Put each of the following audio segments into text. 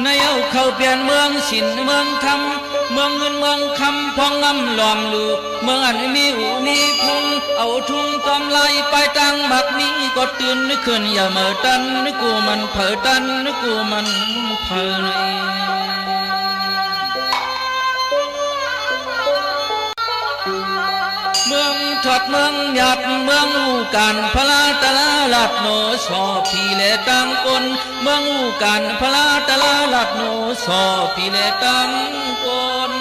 ในเอาเข้าเปลี่ยนเมืองสินเมืองธรรมเมืองเงินเมืองคำพองงำหลอมลูกเมืองอันมีหูมีพุงเอาทุ่งตอมไล่ไปตังบักมีก็ตื่นนึกขึ้นอย่าเมื่อตันนึกกูมันเผอตันนึกกูมันเผอเมืองถอดเมืองหยัดเมืองอูกันพลาตะลาลัดโนสอพี่เลตังคนเมืองอูกันพลาตะลาลัดโนสอพี่เลตังคน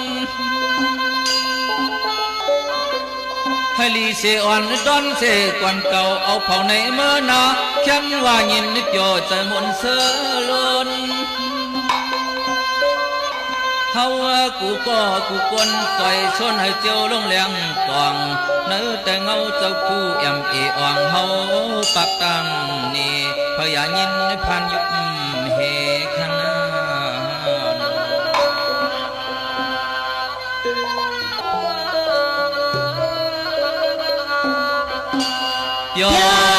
ให้ลีเสอ่อนดอนเสกวันเก่าเอาเผาในเมื่อนาเข้มว่ายินนึกโยใจมนเสือล้นเฮากูก็กูคนต่อยชนให้เจียวลงแรงกองเนื้อแต่เงาเจ้าคู่แอมเออ่องเฮาปักตังนี่พยายินพันยุบเฮขนาย้อน